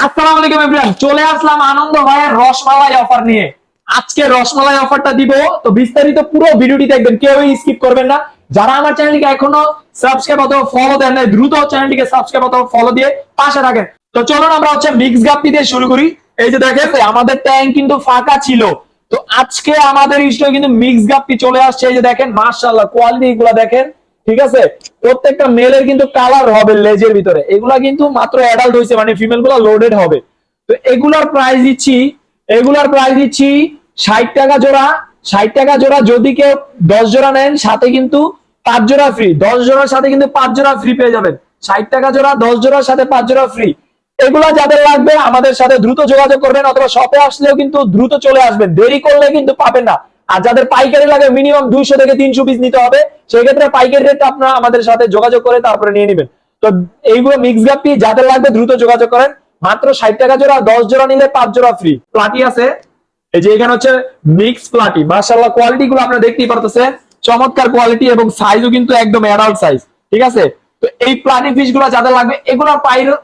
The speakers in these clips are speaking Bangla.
আসসালামু আলাইকুম এভরিওয়ান, চলে আসলাম আনন্দ ভাইয়ের রসমালাই অফার নিয়ে। আজকে রসমালাই অফারটা দিব, তো বিস্তারিত পুরো ভিডিওটি দেখবেন, কেউই স্কিপ করবেন না। যারা আমার চ্যানেলটিকে এখনো সাবস্ক্রাইব অথবা ফলো দেন নাই, দ্রুত চ্যানেলটিকে সাবস্ক্রাইব অথবা ফলো দিয়ে পাশে থাকেন। তো চলুন আমরা মিক্স গাপ্পি দিয়ে শুরু করি। এই যে দেখেন আমাদের ট্যাঙ্ক কিন্তু ফাঁকা ছিল, তো আজকে আমাদের স্টকে কিন্তু মিক্স গাপ্পি চলে আসছে। এই যে দেখেন মাশাআল্লাহ, কোয়ালিটি গুলা দেখেন, ঠিক আছে। প্রত্যেকটা মেলের কিন্তু কালার হবে লেজের ভিতরে, এগুলা কিন্তু মাত্র অ্যাডাল্ট হয়েছে, মানে ফিমেল গুলা লোডেড হবে। তো এগুলার প্রাইস দিচ্ছি 60 টাকা জোড়া। 60 টাকা জোড়া, যদি কেউ 10 জোড়া নেন সাথে কিন্তু 5 জোড়া ফ্রি। 10 জোড়ার সাথে কিন্তু 5 জোড়া ফ্রি পেয়ে যাবেন। 60 টাকা জোড়া, 10 জোড়ার সাথে 5 জোড়া ফ্রি। এগুলা যাদের লাগবে আমাদের সাথে দ্রুত যোগাযোগ করবেন, অথবা শপে আসলেও কিন্তু দ্রুত চলে আসবেন, দেরি করলে কিন্তু পাবেন না। আর যাদের পাইকারি লাগে মিনিমাম 200 থেকে 300 পিস নিতে হবে, সেই ক্ষেত্রে পাইকারি রেট আপনারা আমাদের সাথে যোগাযোগ করে তারপরে নিয়ে নেবেন। তো এইগুলো মিক্স গাপ্পি যাদের লাগবে দ্রুত যোগাযোগ করেন। মাত্র 60 টাকা জোড়া, 10 জোড়া নিলে 5 জোড়া ফ্রি। প্লাটি আছে, এই যে এখানে মিক্স প্লাটি, মাশাআল্লাহ কোয়ালিটি গুলো আপনারা দেখতেই পারতেছেন, চমৎকার কোয়ালিটি এবং সাইজও কিন্তু একদম অ্যাডাল্ট সাইজ, ঠিক আছে। তো এই প্লাটি ফিশ গুলো যাদের লাগবে, এগুলোর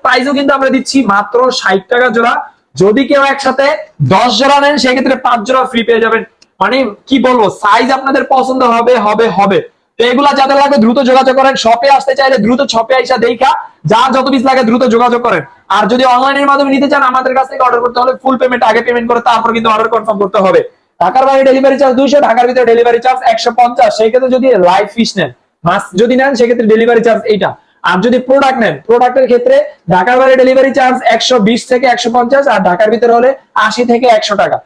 প্রাইসও কিন্তু আমরা দিচ্ছি মাত্র 60 টাকা জোড়া। যদি কেউ একসাথে 10 জোড়া নেন সেক্ষেত্রে 5 জোড়া ফ্রি পেয়ে যাবেন। মানে কি বলবো, সাইজ আপনাদের পছন্দ হবে হবে হবে। তো এগুলা যাদের লাগবে দ্রুত যোগাযোগ করেন। শপে আসতে চাইলে দ্রুত শপে আইসা দেখা যার যত পিস লাগে দ্রুত যোগাযোগ করেন। আর যদি অনলাইনের মাধ্যমে নিতে চান আমাদের কাছ থেকে অর্ডার করতে হলে ফুল পেমেন্ট আগে পেমেন্ট করে তারপর কিন্তু অর্ডার কনফার্ম করতে হবে। ঢাকার বাইরে ডেলিভারি চার্জ 200, ঢাকার ভিতরে ডেলিভারি চার্জ 150। সেই ক্ষেত্রে যদি লাইভ ফিশ নেন, মাছ যদি নেন সেক্ষেত্রে ডেলিভারি চার্জ এইটা। আর যদি প্রোডাক্ট নেন, প্রোডাক্টের ক্ষেত্রে ঢাকার বাইরে ডেলিভারি চার্জ 120 থেকে 150, আর ঢাকার ভিতরে হলে 80 থেকে 100 টাকা।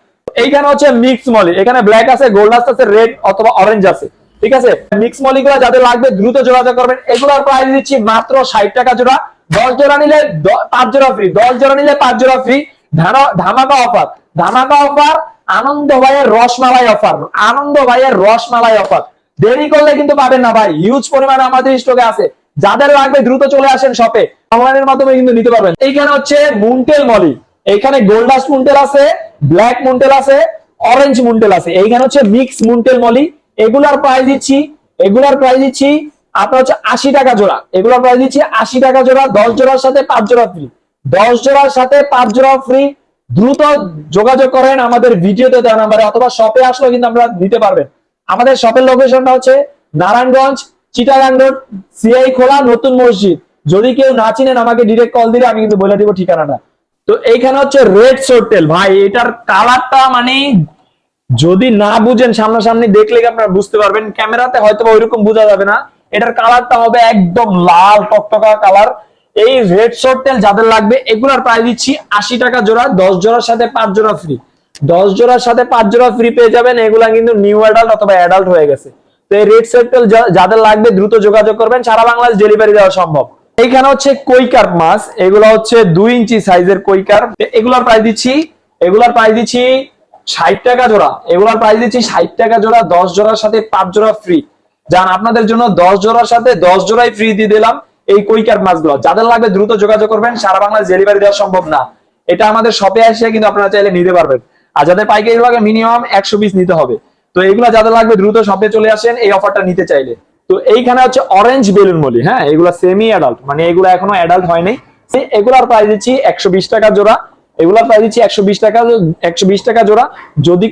এইখানে মিক্স মলি, এখানে ব্ল্যাক আছে, গোল্ডাস আছে, রেড অথবা অরেঞ্জ আছে, ঠিক আছে। মিক্স মলি গুলো যাদের লাগবে দ্রুত যোগাযোগ করবেন। এগুলোর প্রাইস দিচ্ছি মাত্র 60 টাকা জোড়া। 10 জোড়া নিলে 5 জোড়া ফ্রি, 10 জোড়া নিলে 5 জোড়া ফ্রি। ধামাকা অফার, ধামাকা অফার, আনন্দ ভাইয়ের রসমালাই অফার, আনন্দ ভাইয়ের রসমালাই অফার। দেরি করলে কিন্তু পাবেন না ভাই, হিউজ পরিমাণে আমাদের স্টকে আছে। যাদের লাগবে দ্রুত চলে আসেন শপে, অনলাইনের মাধ্যমে কিন্তু নিতে পারবেন। এইখানে মুনটেল মলি, এখানে গোল্ডাস মুনটেল আছে, ব্ল্যাক মুনটেল আছে, অরেঞ্জ মুনটেল আছে। এইখানে মিক্স মুনটেল মলি। এগুলার প্রাইস দিচ্ছি আপনার 80 টাকা জোড়া। এগুলোর প্রাইস দিচ্ছি 80 টাকা জোড়া। 10 জোড়ার সাথে 5 জোড়া ফ্রি, 10 জোড়ার সাথে 5 জোড়া ফ্রি। দ্রুত যোগাযোগ করেন আমাদের ভিডিওতে দেওয়া নাম্বারে, অথবা শপে আসলে কিন্তু আমরা দিতে পারবেন। আমাদের শপের লোকেশনটা নারায়ণগঞ্জ, চিটাগাং রোড, সিআই খোলা, নতুন মসজিদ। যদি কেউ না চিনেন আমাকে ডিরেক্ট কল দিলে আমি কিন্তু বলে দিব ঠিকানাটা। তো এইখানে রেড সোরটেল, ভাই এটার কালারটা মানে যদি না বুঝেন সামনাসামনি দেখলে আপনারা বুঝতে পারবেন, ক্যামেরাতে হয়তো ওইরকম বোঝা যাবে না। এটার কালারটা হবে একদম লাল টকটকা কালার। এই রেড সোরটেল যাদের লাগবে এগুলার প্রাইস দিচ্ছি 80 টাকা জোড়া। 10 জোড়ার সাথে 5 জোড়া ফ্রি, 10 জোড়ার সাথে 5 জোড়া ফ্রি পেয়ে যাবেন। এগুলা কিন্তু নিউ অ্যাডাল্ট অথবা অ্যাডাল্ট হয়ে গেছে। তো এই রেড সোরটেল যাদের লাগবে দ্রুত যোগাযোগ করবেন, সারা বাংলাদেশ ডেলিভারি দেওয়া সম্ভব। এইখানে কৈকার মাছ, এগুলো 2 ইঞ্চি সাইজের কৈকার। এগুলার প্রাইস দিচ্ছি 60 টাকা জোড়া। এগুলার প্রাইস দিচ্ছি 60 টাকা জোড়া। 10 জোড়ার সাথে 5 জোড়া ফ্রি। যান আপনাদের জন্য 10 জোড়ার সাথে 10 জোড়াই ফ্রি দিয়ে দিলাম এই কৈকার মাছগুলো। যাদের লাগবে দ্রুত যোগাযোগ করবেন, সারা বাংলাদেশ ডেলিভারি দেওয়া সম্ভব না। এটা আমাদের শপে এসে কিন্তু আপনারা চাইলে নিতে পারবেন। আর যাদের পাইকারি লাগে মিনিমাম 100 পিস নিতে হবে। তো এগুলা যাদের লাগবে দ্রুত শপে চলে আসেন এই অফারটা নিতে চাইলে। তো এইখানে অরেঞ্জ বেলুন মলি, হ্যাঁ এগুলা সেমি অ্যাডাল্ট, মানে এগুলা এখনো অ্যাডাল্ট হয়নি। এগুলার প্রাইস দিচ্ছি 120 টাকা জোড়া। এগুলার প্রাইস দিচ্ছি 120 টাকা জোড়া। যদি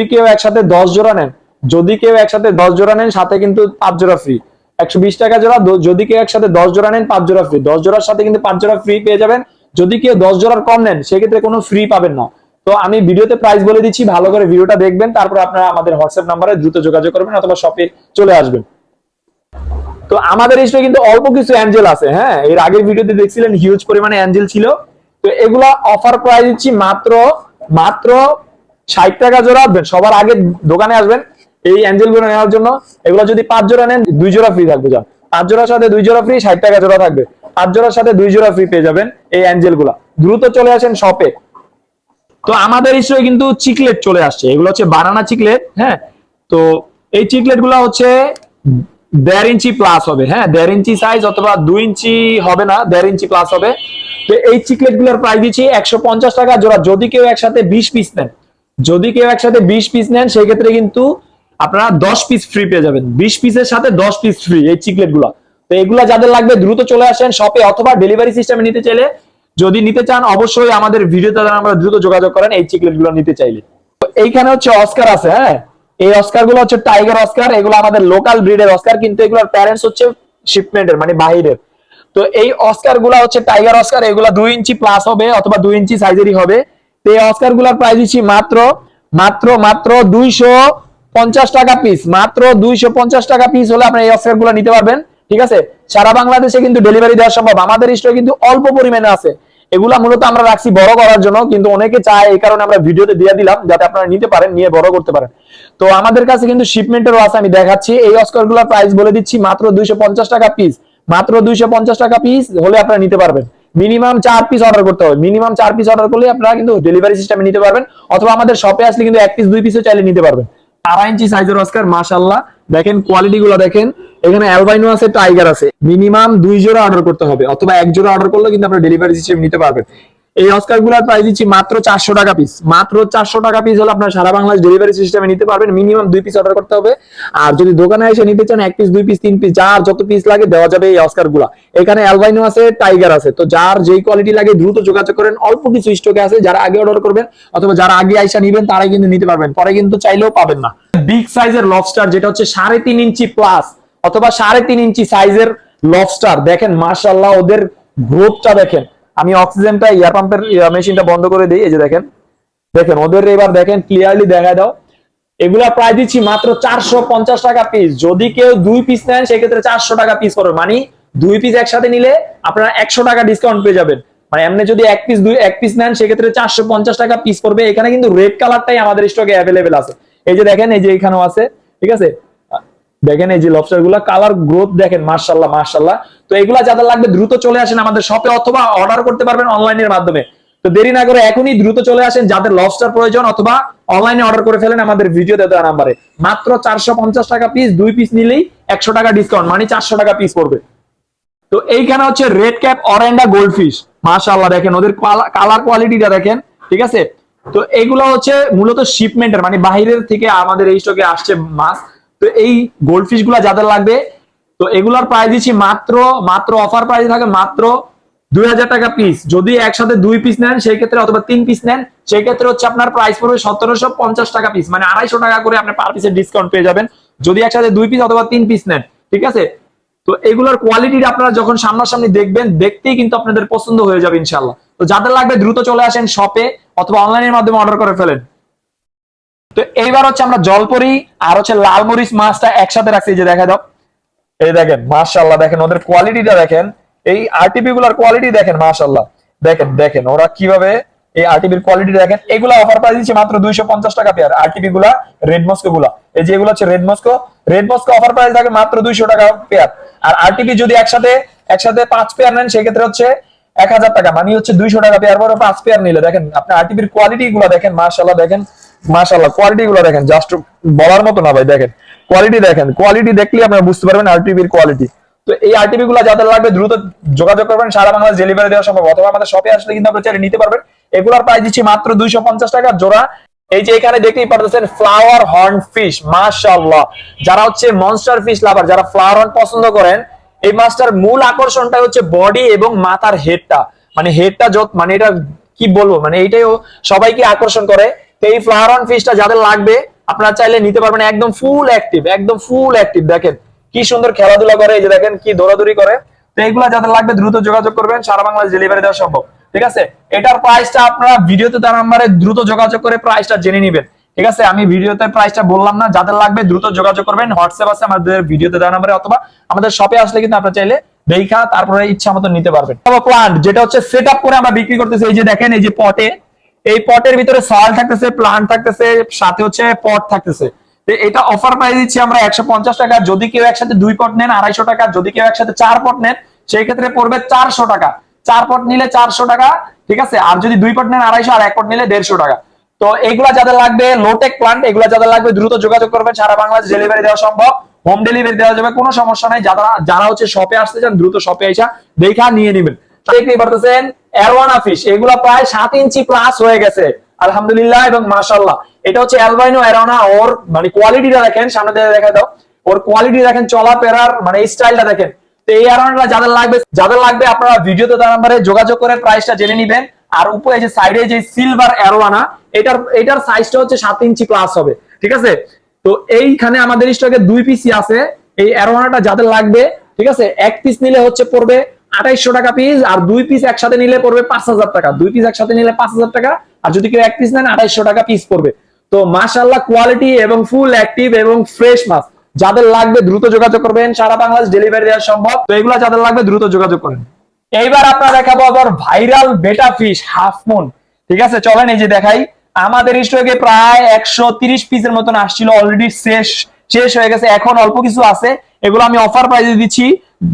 কেউ একসাথে 10 জোড়া নেন, সাথে কিন্তু 5 জোড়া ফ্রি। 120 টাকা জোড়া, যদি কেউ একসাথে 10 জোড়া নেন 5 জোড়া ফ্রি। 10 জোড়ার সাথে কিন্তু 5 জোড়া ফ্রি পেয়ে যাবেন। যদি কেউ 10 জোড়ার কম নেন সেক্ষেত্রে কোনো ফ্রি পাবেন না। তো আমি ভিডিওতে প্রাইস বলে দিচ্ছি, ভালো করে ভিডিওটা দেখবেন, তারপর আপনারা আমাদের হোয়াটসঅ্যাপ নাম্বারে দ্রুত যোগাযোগ করবেন অথবা শপে চলে আসবেন। তো আমাদের স্টকে কিন্তু অল্প কিছু অ্যাঞ্জেল আছে, হ্যাঁ এর আগের ভিডিওতে দেখছিলেন হিউজ পরিমাণে অ্যাঞ্জেল ছিল। তো এগুলা অফার প্রাইস দিচ্ছি মাত্র 60 টাকা জোড়া। সবার আগে দোকানে আসবেন এই অ্যাঞ্জেল গুলো নেওয়ার জন্য। এগুলো যদি 5 জোড়া নেন 2 জোড়া ফ্রি থাকবে। 5 জোড়ার সাথে 2 জোড়া ফ্রি, 60 টাকা জোড়া থাকবে। 5 জোড়ার সাথে 2 জোড়া ফ্রি পেয়ে যাবেন এই অ্যাঞ্জেল গুলা। দ্রুত চলে আসেন শপে। তো আমাদের স্টকে কিন্তু চিকলেট চলে আসছে, এগুলো বানানা চিকলেট, হ্যাঁ। তো এই চিকলেট গুলা 1.5 ইঞ্চি প্লাস হবে, হ্যাঁ 1.5 ইঞ্চি সাইজ, অথবা 2 ইঞ্চি হবে না, 1.5 ইঞ্চি প্লাস হবে। তো এই চিকলেট গুলোর প্রাইস দিচ্ছি 150 টাকা জোড়া। যদি কেউ একসাথে 20 পিস নেন সেক্ষেত্রে কিন্তু আপনারা 10 পিস ফ্রি পেয়ে যাবেন। 20 পিসের সাথে 10 পিস ফ্রি এই চিকলেট গুলা। তো এগুলা যাদের লাগবে দ্রুত চলে আসেন শপে, অথবা ডেলিভারি সিস্টেমে নিতে চাইলে যদি নিতে চান অবশ্যই আমাদের ভিডিওতে আমরা দ্রুত যোগাযোগ করেন এই চিকলেট গুলো নিতে চাইলে। এইখানে হচ্ছে অস্কার আছে, হ্যাঁ এই অস্কার গুলো হচ্ছে টাইগার অস্কার, এগুলো আমাদের লোকাল ব্রিডের অস্কার, কিন্তু এগুলোর প্যারেন্টস হচ্ছে শিপমেন্টের মানে বাহিরের। তো এই অস্কার গুলা হচ্ছে টাইগার অস্কার, এগুলা 2 ইঞ্চি প্লাস হবে অথবা 2 ইঞ্চি সাইজেরই হবে। তো এই অস্কার গুলার প্রাইস দিচ্ছি মাত্র মাত্র মাত্র 250 টাকা পিস, মাত্র 250 টাকা পিস হলে আপনার এই অস্কার গুলা নিতে পারবেন। ঠিক আছে, সারা বাংলাদেশে কিন্তু ডেলিভারি দেওয়া সম্ভব, আমাদের স্টকে কিন্তু অল্প পরিমাণে আছে। এগুলা মূলত আমরা রাখছি বড় করার জন্য, কিন্তু অনেকে চায় এই কারণে আমরা ভিডিওতে দিয়ে দিলাম যাতে আপনারা নিতে পারেন, নিয়ে বড় করতে পারেন। তো আমাদের কাছে কিন্তু শিপমেন্টেরও আছে, আমি দেখাচ্ছি। এই অস্কার গুলোর প্রাইস বলে দিচ্ছি মাত্র 250 টাকা পিস, মাত্র 250 টাকা পিস হলে আপনারা নিতে পারবেন। মিনিমাম 4 পিস অর্ডার করতে হবে, মিনিমাম 4 পিস অর্ডার করলে আপনারা কিন্তু ডেলিভারি সিস্টেমে নিতে পারবেন, অথবা আমাদের শপে আসলে কিন্তু 1 পিস 2 পিসও চাইলে নিতে পারবেন। 2.5 ইঞ্চি সাইজের অস্কার, মাশাআল্লাহ দেখেন কোয়ালিটি গুলো দেখেন। এখানে অ্যালবাইনো আছে, টাইগার আছে। মিনিমাম 2 জোড়া অর্ডার করতে হবে, অথবা 1 জোড়া অর্ডার করলে কিন্তু আপনারা ডেলিভারি সিস্টেম নিতে পারবেন। এই অস্কার গুলার প্রাইস দিচ্ছি মাত্র 400 টাকা পিস, মাত্র 400 টাকা পিস হলে আপনারা সারা বাংলাদেশ ডেলিভারি সিস্টেমে নিতে পারবেন। মিনিমাম 2 পিস অর্ডার করতে হবে। আর যদি দোকানে এসে নিতে চান 1 পিস 2 পিস 3 পিস যার যত পিস লাগে দেওয়া যাবে এই অস্কার গুলা। এখানে অ্যালবাইনো আছে, টাইগার আছে, তো যার যেই কোয়ালিটি লাগে দ্রুত যোগাযোগ করেন। অল্প কিছু স্টকে আছে, যারা আগে অর্ডার করবেন অথবা যারা আগে আইসা নিবেন তারাই কিন্তু নিতে পারবেন, পরে কিন্তু চাইলেও পাবেন না। বিগ সাইজের লবস্টার যেটা হচ্ছে 3.5 ইঞ্চি প্লাস অথবা 3.5 ইঞ্চি সাইজের লবস্টার, দেখেন মাশাআল্লাহ ওদের গ্রোথটা দেখেন। আমি অক্সিজেনটা এয়ার পাম্পের মেশিনটা বন্ধ করে দিই, এই যে দেখেন দেখেন ওদের এবার দেখেন ক্লিয়ারলি দেখা দাও। এগুলা প্রাইস দিচ্ছি মাত্র 450 টাকা পিস। যদি কেউ 2 পিস নেন সেক্ষেত্রে 400 টাকা পিস করবে, মানে 2 পিস একসাথে নিলে আপনারা 100 টাকা ডিসকাউন্ট পেয়ে যাবেন। মানে এমনি যদি 1 পিস নেন সেক্ষেত্রে 450 টাকা পিস করবে। এখানে কিন্তু রেড কালারটাই আমাদের স্টকে অ্যাভেলেবেল আছে, এই যে দেখেন, এই যে এখানেও আছে। ঠিক আছে, দেখেন এই যে লবস্টার গুলা কালার গ্রোথ দেখেন, মাশাআল্লাহ মাশাআল্লাহ। তো এগুলা যাদের লাগবে দ্রুত চলে আসেন আমাদের শপে, অথবা অর্ডার করতে পারবেন অনলাইনের মাধ্যমে। তো দেরি না করে এখনই দ্রুত চলে আসেন যাদের লবস্টার প্রয়োজন, অথবা অনলাইনে অর্ডার করে ফেলেন আমাদের ভিডিওতে দেওয়া নাম্বারে। মাত্র 450 টাকা পিস, 2 পিস নিলেই 100 টাকা ডিসকাউন্ট, মানে 400 টাকা পিস পড়বে। তো এইখানে হচ্ছে রেড ক্যাপ অরেন্ডা গোল্ডফিশ, মাশাআল্লাহ দেখেন ওদের কালার কোয়ালিটিটা দেখেন। ঠিক আছে, তো এইগুলো হচ্ছে মূলত শিপমেন্টের মানে বাহিরের থেকে আমাদের এই স্টকে আসছে মাছ। তো এই গোল্ডফিশ গুলা যাদের লাগবে, তো এগুলার প্রাইস দিচ্ছি মাত্র মাত্র অফার প্রাইস থাকে মাত্র 2000 টাকা পিস। যদি একসাথে 2 পিস নেন সেই ক্ষেত্রে, অথবা 3 পিস নেন সেই ক্ষেত্রে হচ্ছে আপনার প্রাইস পড়বে 1750 টাকা পিস, মানে 250 টাকা করে আপনি পার পিসের ডিসকাউন্ট পেয়ে যাবেন যদি একসাথে 2 পিস অথবা 3 পিস নেন। ঠিক আছে, তো এগুলোর কোয়ালিটি আপনারা যখন সামনাসামনি দেখবেন, দেখতেই কিন্তু আপনাদের পছন্দ হয়ে যাবে ইনশাআল্লাহ। তো যাদের লাগবে দ্রুত চলে আসেন শপে, অথবা অনলাইনের মাধ্যমে অর্ডার করে ফেলেন। তো এইবার হচ্ছে আমরা জলপরি আর হচ্ছে লাল মরিচ মাছটা একসাথে রাখছি, যে দেখা দাও, এই দেখেন মাশাআল্লাহ দেখেন ওদের কোয়ালিটিটা দেখেন। এই আরটিপি গুলার কোয়ালিটি দেখেন মাশাআল্লাহ, দেখেন দেখেন ওরা কিভাবে এই আরটিপির কোয়ালিটি দেখেন। এগুলা অফার প্রাইস দিচ্ছি মাত্র 250 টাকা পেয়ার। আরটিপি গুলা রেড মস্কো গুলা, এই যে এগুলো হচ্ছে red Moscow, red Moscow offer price থাকে মাত্র 200 টাকা পেয়ার। আর আরটিপি যদি একসাথে 5 পেয়ার নেন সেই ক্ষেত্রে হচ্ছে 1000 টাকা, মানে হচ্ছে 200 টাকা পেয়ার পরে 5 পেয়ার নিলে। দেখেন আপনি আরটিপির কোয়ালিটি গুলা দেখেন মাশাআল্লাহ, দেখেন মাশাআল্লাহ কোয়ালিটি গুলো দেখেন, জাস্ট বলার মতো না ভাই। দেখেন কোয়ালিটি দেখেন, কোয়ালিটি দেখলে আপনারা বুঝতে পারবেন আরটিপির কোয়ালিটি। তো এই আরটিপি গুলো যাদের লাগবে দ্রুত যোগাযোগ করবেন, সারা বাংলাদেশ ডেলিভারি দেওয়া সম্ভব, অথবা আমাদের শপে আসলে কিন্তু আপনারা চাইলে নিতে পারবেন। এগুলোর প্রাইস দিচ্ছি মাত্র 250 টাকা জোড়া। এই যে এখানে দেখতেই পারতেছেন ফ্লাওয়ার হর্ন ফিশ, মাশাআল্লাহ। যারা হচ্ছে মনস্টার ফিশ লাভার, যারা ফ্লাওয়ার হর্ন পছন্দ করেন, এই মাছটার মূল আকর্ষণটা হচ্ছে বডি এবং মাথার হেডটা, মানে হেডটা মানে এটা কি বলবো, মানে এইটাই সবাইকে আকর্ষণ করে। তো এই ফ্লাওয়ার হর্ন ফিশটা যাদের লাগবে আপনারা চাইলে নিতে পারবেন, একদম ফুল অ্যাক্টিভ, একদম ফুল অ্যাক্টিভ। দেখেন কি সুন্দর খেলাধুলা করে, এই যে দেখেন কি দৌড়াদৌড়ি করে। তো এইগুলা যাদের লাগবে দ্রুত যোগাযোগ করবেন, সারা বাংলাদেশ ডেলিভারি দেওয়া সম্ভব। ঠিক আছে, এটার প্রাইসটা আপনারা ভিডিওতে তার নাম্বারে দ্রুত যোগাযোগ করে প্রাইসটা জেনে নেবেন। ঠিক আছে, আমি ভিডিওতে প্রাইসটা বললাম না, যাদের লাগবে দ্রুত যোগাযোগ করবেন। হোয়াটসঅ্যাপ আছে আমাদের ভিডিওতে দেওয়া নাম্বারে, অথবা আমাদের শপে আসলে কিন্তু আপনারা চাইলে দেখা তারপরে ইচ্ছা মতো নিতে পারবেন। প্লান্ট যেটা হচ্ছে সেট আপ করে আমরা বিক্রি করতেছি, এই যে দেখেন এই যে পটে, এই পটের ভিতরে সয়েল থাকতেছে, প্লান্ট থাকতেছে, সাথে হচ্ছে পট থাকতেছে। এটা অফার প্রাইস দিচ্ছি আমরা 150 টাকা। যদি কেউ একসাথে 2 পট নেন 250 টাকা, যদি কেউ একসাথে 4 পট নেন সেই ক্ষেত্রে পড়বে 400 টাকা। 4 পট নিলে 400 টাকা। ঠিক আছে, আর যদি 2 পট নেন 250, আর 1 পট নিলে 150 টাকা। তো এগুলা যাদের লাগবে লোটেক প্লান্ট, এগুলা যাদের লাগবে দ্রুত যোগাযোগ করবেন, সারা বাংলাদেশ ডেলিভারি দেওয়া সম্ভব, হোম ডেলিভারি দেওয়া যাবে, কোনো সমস্যা নাই। যারা হচ্ছে শপে আসতে চান দ্রুত শপে এসে দেখা নিয়ে নেবেন। দেখতেই পারতেছেন অ্যারোয়ানা ফিশ, এগুলা প্রায় 7 ইঞ্চি প্লাস হয়ে গেছে আলহামদুলিল্লাহ এবং মাশাআল্লাহ। এটা হচ্ছে অ্যালবাইনো অ্যারোনা, ওর মানে কোয়ালিটিটা দেখেন, সামনে থেকে দেখা দাও, ওর কোয়ালিটি দেখেন, চলাফেরার মানে স্টাইলটা দেখেন। তো এই অ্যারোনাটা যাদের লাগবে আপনারা ভিডিওতে তার নাম্বারে যোগাযোগ করে প্রাইসটা জেনে নেবেন। আর উপরে যে সাইডে যে সিলভার অ্যারোনা, এটার সাইজটা হচ্ছে 7 ইঞ্চি প্লাস হবে, ঠিক আছে। তো এইখানে আমাদের স্টকে 2 পিসই আছে। এই অ্যারোনাটা যাদের লাগবে, ঠিক আছে, 1 পিস নিলে হচ্ছে পড়বে 2800 টাকা পিস, আর 2 পিস একসাথে নিলে পড়বে 5000 টাকা। 2 পিস একসাথে নিলে 5000 টাকা, আর যদি কেউ 1 পিস নেন 2800 টাকা পিস পড়বে। তো মাশাআল্লাহ কোয়ালিটি এবং ফুল অ্যাক্টিভ এবং ফ্রেশ মাছ। যাদের লাগবে দ্রুত যোগাযোগ করবেন, সারা বাংলাদেশ ডেলিভারি দেওয়া সম্ভব। তো এগুলো যাদের লাগবে দ্রুত যোগাযোগ করেন। এইবার আপনারা দেখাবো আবার ভাইরাল বেটা ফিশ হাফ মুন, ঠিক আছে। চলেন এই যে দেখাই, আমাদের স্টকে প্রায় 130 পিসের মতন আসছিল, অলরেডি শেষ হয়ে গেছে, এখন অল্প কিছু আছে। এগুলো আমি অফার প্রাইসে দিচ্ছি,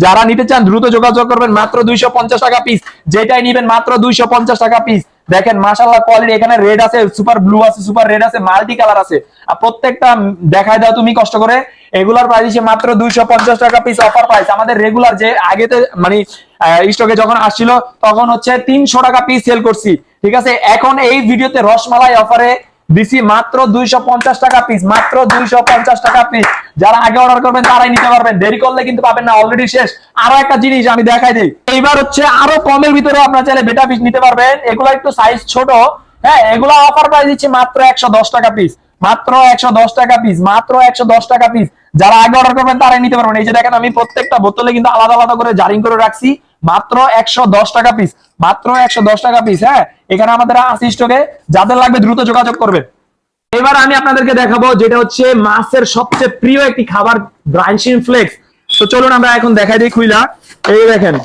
যারা নিতে চান দ্রুত যোগাযোগ করবেন। মাত্র 250 টাকা পিস, যেটাই নিবেন মাত্র 250 টাকা পিস। দেখেন মাশাআল্লাহ কোয়ালিটি, এখানে রেড আছে, সুপার ব্লু আছে, সুপার রেড আছে, মাল্টি কালার আছে। আর প্রত্যেকটা দেখাই দাও তুমি কষ্ট করে। এগুলার প্রাইস মাত্র 250 টাকা পিস, অফার প্রাইস। আমাদের রেগুলার যে আগেতে মানে স্টকে যখন আসছিল তখন হচ্ছে 300 টাকা পিস সেল করছি, ঠিক আছে। এখন এই ভিডিওতে রসমালাই অফারে দিছি মাত্র 250 টাকা পিস, মাত্র 250 টাকা পিস। যারা আগে অর্ডার করবেন তারাই নিতে পারবেন, দেরি করলে কিন্তু পাবেন না, অলরেডি শেষ। আরো একটা জিনিস আমি দেখাই দিই, এইবার হচ্ছে আরো কমের ভিতরে আপনারা চাইলে বেটা পিস নিতে পারবেন। এগুলো একটু সাইজ ছোট, হ্যাঁ, এগুলো অফার প্রাইস দিচ্ছি মাত্র 110 টাকা পিস, মাত্র 110 টাকা পিস, মাত্র 110 টাকা পিস। যারা আগে অর্ডার করবেন তারাই নিতে পারবেন। এই যে দেখেন আমি প্রত্যেকটা বোতলে কিন্তু আলাদা আলাদা করে জারিং করে রাখছি, মাত্র 110 টাকা পিস, মাত্র 110 টাকা পিস। হ্যাঁ, এখানে আমাদের আছে স্টকে, যাদের লাগবে দ্রুত যোগাযোগ করবেন। এবার আমি আপনাদেরকে দেখাবো যেটা হচ্ছে মাছের সবচেয়ে প্রিয় একটি খাবার, ব্রাঞ্চিং ফ্লেক্স। তো চলুন আমরা এখন দেখাই দিই খুইলা। এই দেখেন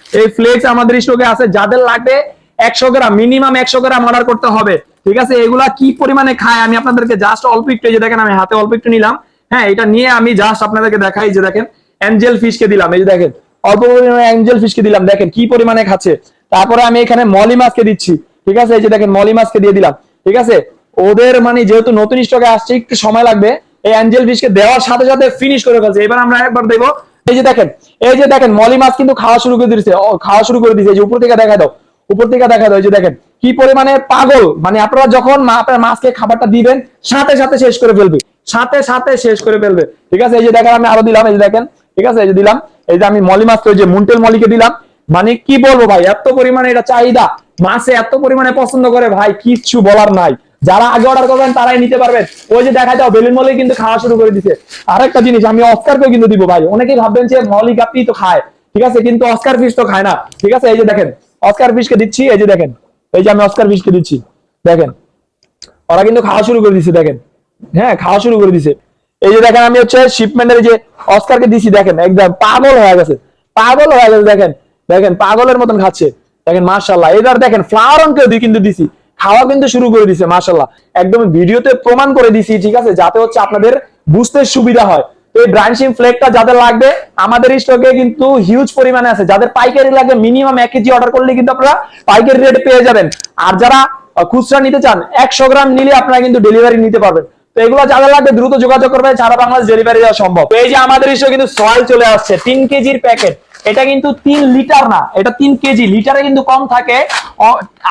এই ফ্লেক্স আমাদের স্টকে আছে, যাদের লাগবে 100 গ্রাম, মিনিমাম 100 গ্রাম অর্ডার করতে হবে, ঠিক আছে। এগুলা কি পরিমাণে খায় আমি আপনাদেরকে জাস্ট অল্প একটু, এই যে দেখেন আমি হাতে অল্প একটু নিলাম, হ্যাঁ, এটা নিয়ে আমি জাস্ট আপনাদেরকে দেখাই। যে দেখেন অ্যাঞ্জেল ফিশকে দিলাম, এই যে দেখেন অল্প পরিমাণে অ্যাঞ্জেল ফিশকে দিলাম, দেখেন কি পরিমাণে খাচ্ছে। তারপরে আমি এখানে মলি মাছকে দিচ্ছি, ঠিক আছে, এই যে দেখেন মলি মাছকে দিয়ে দিলাম, ঠিক আছে। ওদের মানে যেহেতু নতুন স্টকে আসছে একটু সময় লাগবে, এই অ্যাঞ্জেল ফিশকে দেওয়ার সাথে সাথে ফিনিশ করে ফেলছে। এবার আমরা একবার দেবো, এই যে দেখেন মলি মাছ কিন্তু খাওয়া শুরু করে দিয়েছে, এই যে উপর থেকে দেখা দাও, এই যে দেখেন কি পরিমাণে পাগল। মানে আপনারা যখন আপনার মাছকে খাবারটা দিবেন সাথে সাথে শেষ করে ফেলবে, সাথে সাথে শেষ করে ফেলবে, ঠিক আছে। এই যে দেখেন আমি আরো দিলাম, এই যে দেখেন, ঠিক আছে, এই যে দিলাম, এই যে আমি মলি মাছ, ওই যে মুন্টেল মলিকে দিলাম। মানে কি বলবো ভাই, এত পরিমাণে এটা চাহিদা, মাছে এত পরিমাণে পছন্দ করে ভাই, কিচ্ছু বলার নাই। যারা আগে অর্ডার করবেন তারাই নিতে পারবেন। ওই যে দেখা যাও বেলুন মলি কিন্তু খাওয়া শুরু করে দিছে। আরেকটা জিনিস আমি অস্কারকেও কিন্তু দিব ভাই, অনেকেই ভাববেন যে মলি গাপ্পি তো খায়, ঠিক আছে, কিন্তু অস্কার ফিশ তো খায় না, ঠিক আছে। এই যে দেখেন অস্কার ফিশকে দিচ্ছি, এই যে দেখেন, এই যে আমি অস্কার ফিশকে দিচ্ছি, দেখেন ওরা কিন্তু খাওয়া শুরু করে দিছে, দেখেন, হ্যাঁ, খাওয়া শুরু করে দিছে। এই যে দেখেন আমি হচ্ছে শিপমেন্টের যে অস্কারকে দিছি, দেখেন একদম পাগল হয়ে গেছে, দেখেন দেখেন পাগলের মতন খাচ্ছে, দেখেন মাশাআল্লাহ। এবার দেখেন ফ্লাওয়ার অনকেও কিন্তু দিছি, খাওয়া কিন্তু শুরু করে দিছে মাশাআল্লাহ। একদম ভিডিওতে প্রমাণ করে দিছি, ঠিক আছে, যাতে হচ্ছে আপনাদের বুঝতে সুবিধা হয়। তো এই ব্রাঞ্চিং ফ্লেকটা যাদের লাগবে আমাদের স্টকে কিন্তু হিউজ পরিমাণে আছে। যাদের পাইকারি লাগবে মিনিমাম 1 কেজি অর্ডার করলে কিন্তু আপনারা পাইকারি রেটে পেয়ে যাবেন। আর যারা খুচরা নিতে চান 100 গ্রাম নিলে আপনারা কিন্তু ডেলিভারি নিতে পারবেন। তো এগুলো যাদের লাগবে দ্রুত যোগাযোগ করবেন, সারা বাংলাদেশ ডেলিভারি দেওয়া সম্ভব। তো এই যে আমাদের স্টকে কিন্তু সয়েল চলে আসছে 3 কেজির প্যাকেট। এটা কিন্তু 3 লিটার না, এটা 3 কেজি, লিটারে কিন্তু কম থাকে,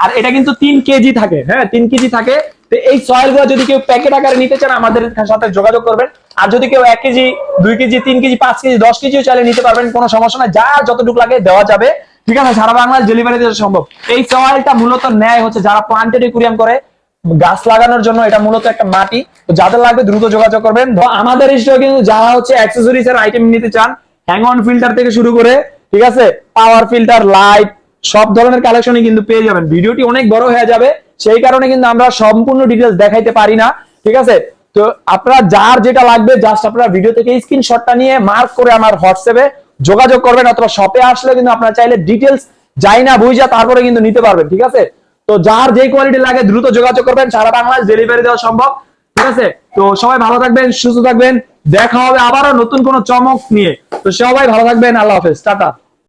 আর এটা কিন্তু 3 কেজি থাকে, হ্যাঁ 3 কেজি থাকে। তো এই সয়েল গুলো যদি কেউ প্যাকেট আকারে নিতে চান আমাদের সাথে যোগাযোগ করবেন। আর যদি কেউ 1 কেজি, 2 কেজি, 3 কেজি, 5 কেজি, 10 কেজিও চাইলে নিতে পারবেন, কোনো সমস্যা নাই, যা যতটুকু লাগে দেওয়া যাবে, ঠিক আছে, সারা বাংলাদেশ ডেলিভারি দেওয়া সম্ভব। এই সয়েলটা মূলত নেয় হচ্ছে যারা প্লান্টেড একুরিয়াম করে, গাছ লাগানোর জন্য, এটা মূলত একটা মাটি। তো যাদের লাগবে দ্রুত যোগাযোগ করবেন। আমাদের স্টকে কিন্তু যারা হচ্ছে অ্যাক্সেসরিজ এর আইটেম নিতে চান, হ্যাং অন ফিল্টার থেকে শুরু করে, ঠিক আছে, পাওয়ার ফিল্টার, লাইট, সব ধরনের কালেকশনই কিন্তু পেয়ে যাবেন। ভিডিওটি অনেক বড় হয়ে যাবে, সেই কারণে কিন্তু আমরা সম্পূর্ণ ডিটেইলস দেখাইতে পারি না, ঠিক আছে। তো আপনারা যার যেটা লাগবে জাস্ট আপনারা ভিডিও থেকে স্ক্রিনশটটা নিয়ে মার্ক করে আমার হোয়াটসঅ্যাপে যোগাযোগ করবেন, অথবা শপে আসলে কিন্তু আপনারা চাইলে ডিটেইলস যাই না বুঝা তারপরে কিন্তু নিতে পারবেন, ঠিক আছে। তো যার যে কোয়ালিটি লাগে দ্রুত যোগাযোগ করবেন, সারা বাংলাদেশ ডেলিভারি দেওয়া সম্ভব, ঠিক আছে। তো সবাই ভালো থাকবেন, সুস্থ থাকবেন, দেখা হবে আবারও নতুন কোনো চমক নিয়ে। তো সবাই ভালো থাকবেন, আল্লাহ হাফেজ, টাটা।